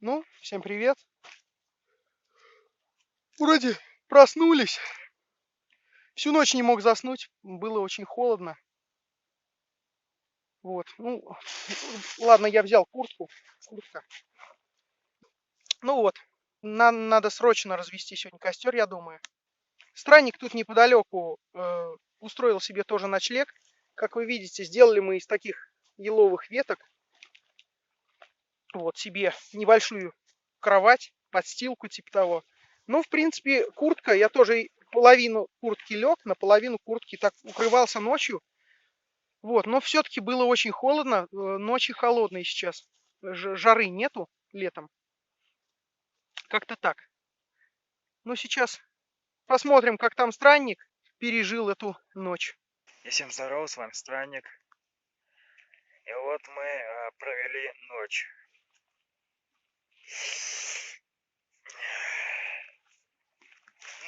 Ну, всем привет. Вроде проснулись. Всю ночь не мог заснуть. Было очень холодно. Вот. Ну, ладно, я взял куртку. Куртка. Ну вот. Надо срочно развести сегодня костер, я думаю. Странник тут неподалеку устроил себе тоже ночлег. Как вы видите, сделали мы из таких еловых веток вот себе небольшую кровать, подстилку типа того. Ну, в принципе, куртка, я тоже половину куртки лег, наполовину куртки так укрывался ночью. Вот, но все-таки было очень холодно, ночи холодные сейчас, жары нету летом. Как-то так. Ну, сейчас посмотрим, как там странник пережил эту ночь. И всем здорово, с вами Странник. И вот мы провели ночь.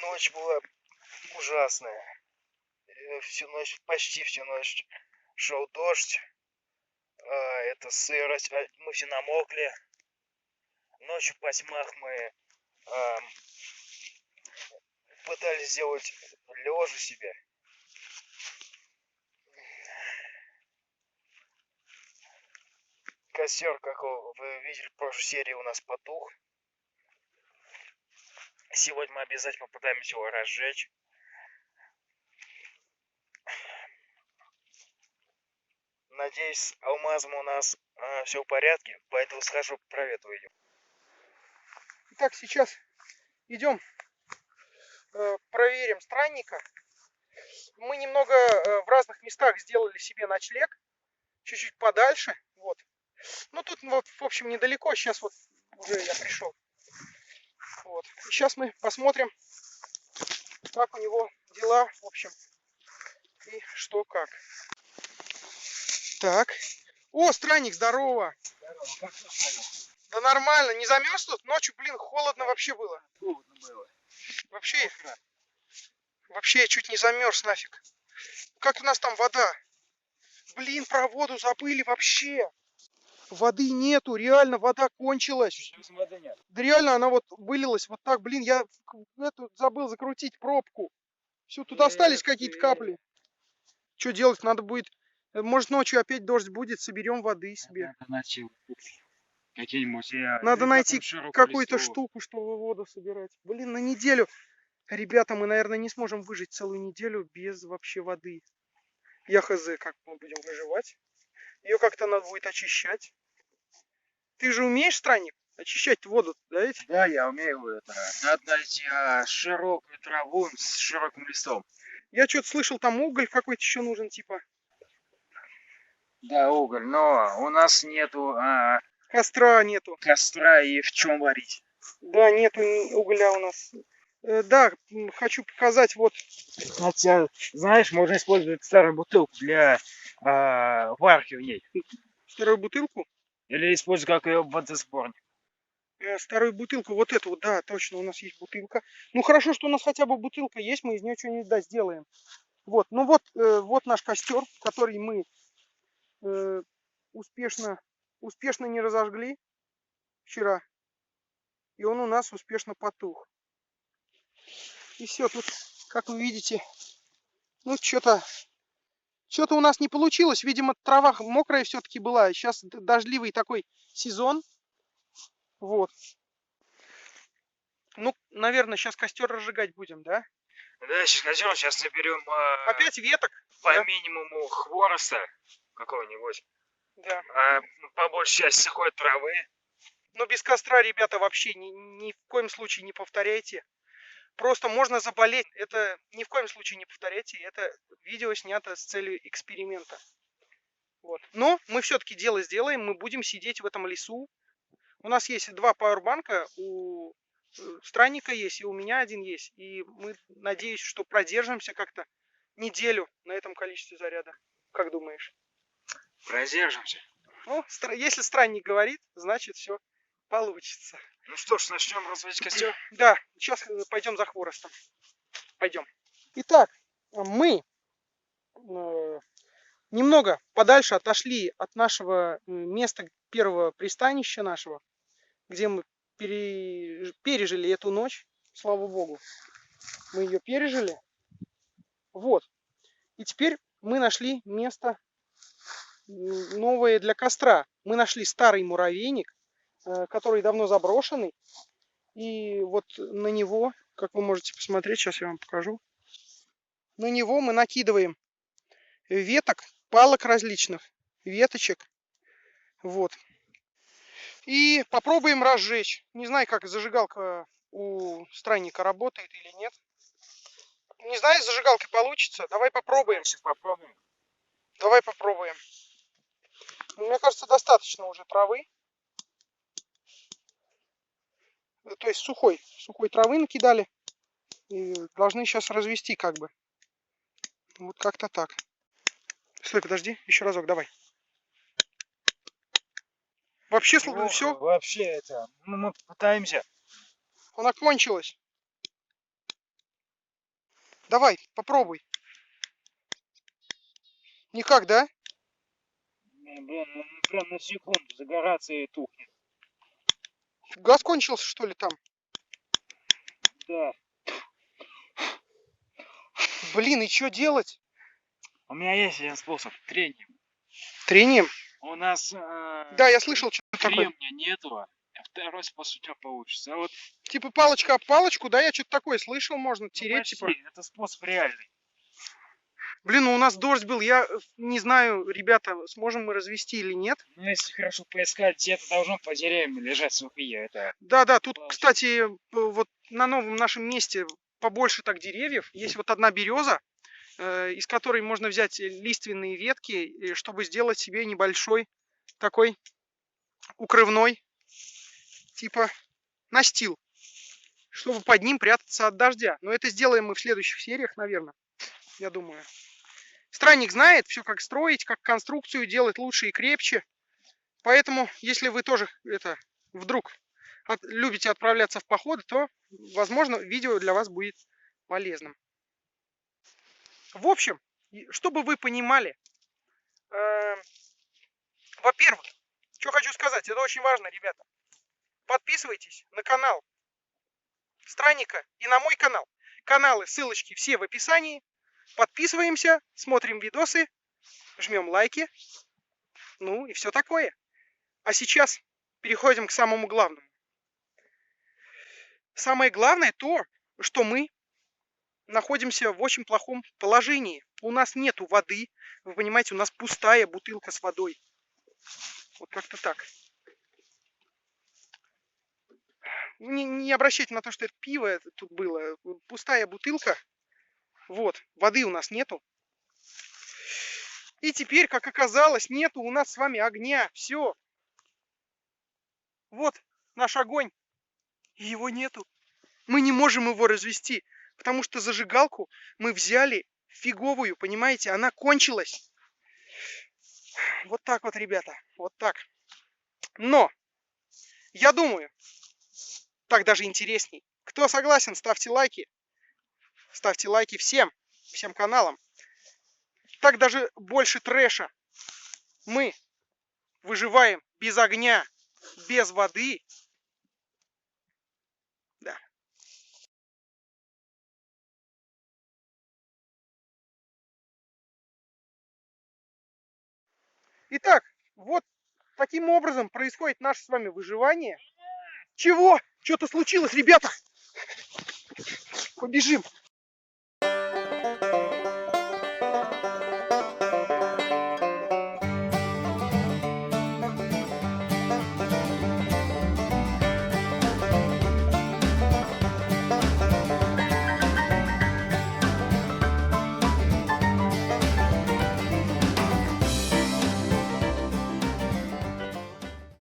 Ночь была ужасная. Всю ночь, почти всю ночь шел дождь. Это сырость, мы все намокли. Ночью по тьмах мы пытались сделать лежа себе. Костер, как вы видели в прошлой серии, у нас потух. Сегодня мы обязательно попытаемся его разжечь. Надеюсь, с алмазом у нас все в порядке, поэтому схожу проветрю ее. Итак, сейчас идем проверим странника. Мы немного в разных местах сделали себе ночлег, чуть-чуть подальше. Вот. Ну тут вот, в общем, недалеко. Сейчас вот уже я пришел. Вот. И сейчас мы посмотрим, как у него дела, в общем, и что как. Так. О, странник, здорово. Да нормально, не замерз тут? Ночью, блин, холодно вообще было. Холодно было. Вообще я чуть не замерз нафиг. Как у нас там вода? Блин, про воду забыли вообще. Воды нету, реально вода кончилась. Воды нет. Да реально она вот вылилась вот так, блин, я забыл закрутить пробку. Все, тут остались какие-то капли. Что делать? Надо будет, может ночью опять дождь будет, соберем воды себе. Надо найти какую-то штуку, чтобы воду собирать. Блин, на неделю. Ребята, мы, наверное, не сможем выжить целую неделю без вообще воды. Я хз, как мы будем выживать. Ее как-то надо будет очищать. Ты же умеешь, странник, очищать воду, да ведь? Да, я умею это. Надо найти широкую траву с широким листом. Я что-то слышал, там уголь какой-то еще нужен, типа. Да, уголь, но у нас нету Костра нету. костра и в чем варить. Да, нету угля у нас. Да, хочу показать, вот. Хотя, знаешь, можно использовать старую бутылку для варки в ней. Старую бутылку. Или использовать как ее водосборник. Старую бутылку, вот эту, да, точно, у нас есть бутылка. Ну хорошо, что у нас хотя бы бутылка есть, мы из нее что-нибудь, да, сделаем. Вот, ну вот, вот наш костер, который мы успешно не разожгли вчера. И он у нас успешно потух. И все, тут, как вы видите, ну что-то у нас не получилось. Видимо, трава мокрая все-таки была. Сейчас дождливый такой сезон. Вот. Ну, наверное, сейчас костер разжигать будем, да? Да, сейчас наберем Опять веток? по Да? минимуму хвороста какого-нибудь. Да. По большей части сухой травы. Но без костра, ребята, вообще ни в коем случае не повторяйте. Просто можно заболеть. Это ни в коем случае не повторяйте. Это видео снято с целью эксперимента. Вот. Но мы все-таки дело сделаем. Мы будем сидеть в этом лесу. У нас есть 2 пауэрбанка. У странника есть, и у меня один есть. И мы, надеюсь, что продержимся как-то неделю на этом количестве заряда. Как думаешь? Продержимся. Ну, если странник говорит, значит все получится. Ну что ж, начнем разводить костер. Да, сейчас пойдем за хворостом. Пойдем. Итак, мы немного подальше отошли от нашего места первого пристанища нашего. где мы пережили эту ночь. Слава богу, мы ее пережили. Вот. И теперь мы нашли место новое для костра. Мы нашли старый муравейник, который давно заброшенный. И вот на него, как вы можете посмотреть, сейчас я вам покажу. На него мы накидываем веток, палок различных, веточек. Вот. И попробуем разжечь. Не знаю, как зажигалка у странника работает или нет. Не знаю, с зажигалкой получится. Давай попробуем. Сейчас попробуем. Давай попробуем. Мне кажется, достаточно уже травы. То есть сухой травы накидали. И должны сейчас развести как бы. Вот как-то так. Стой, подожди, еще разок, давай. Вообще, все, Вообще это, мы пытаемся. она кончилась. Давай, попробуй. Никак, да? Блин, прям на секунду загораться и тухнет. Газ кончился, что ли, там? Да. Блин, и что делать? У меня есть один способ. Трением. Трением? У нас Да, я слышал, что такое. кремня нету, а второй способ у тебя получится. А вот Типа палочка об палочку, да, я что-то такое слышал, можно тереть, почти, типа. это способ реальный. Блин, ну у нас дождь был, я не знаю, ребята, сможем мы развести или нет. Ну, если хорошо поискать, где-то должно по деревьям лежать сухие. Это Да, тут, кстати, вот на новом нашем месте побольше так деревьев. Есть вот одна береза, из которой можно взять лиственные ветки, чтобы сделать себе небольшой такой укрывной, типа настил, чтобы под ним прятаться от дождя. Но это сделаем мы в следующих сериях, наверное, я думаю. Странник знает все, как строить, как конструкцию делать лучше и крепче. Поэтому, если вы тоже вдруг любите отправляться в походы, то, возможно, видео для вас будет полезным. В общем, чтобы вы понимали, во-первых, что хочу сказать, это очень важно, ребята. Подписывайтесь на канал Странника и на мой канал. Каналы, ссылочки все в описании. Подписываемся, смотрим видосы, жмем лайки. Ну и все такое. А сейчас переходим к самому главному. Самое главное то, что мы находимся в очень плохом положении. У нас нету воды. Вы понимаете, у нас пустая бутылка с водой. Вот как-то так. Не обращайте на то, что это пиво тут было. Пустая бутылка. Вот. Воды у нас нету. И теперь, как оказалось, нету у нас с вами огня. Все. Вот наш огонь. Его нету. Мы не можем его развести. Потому что зажигалку мы взяли фиговую, понимаете? Она кончилась. Вот так вот, ребята. Вот так. Но, я думаю, так даже интересней. Кто согласен, ставьте лайки. Ставьте лайки всем каналам. Так даже больше трэша. Мы выживаем без огня, без воды. Да. Итак, вот таким образом происходит наше с вами выживание. Чего? Что-то случилось, ребята? Побежим.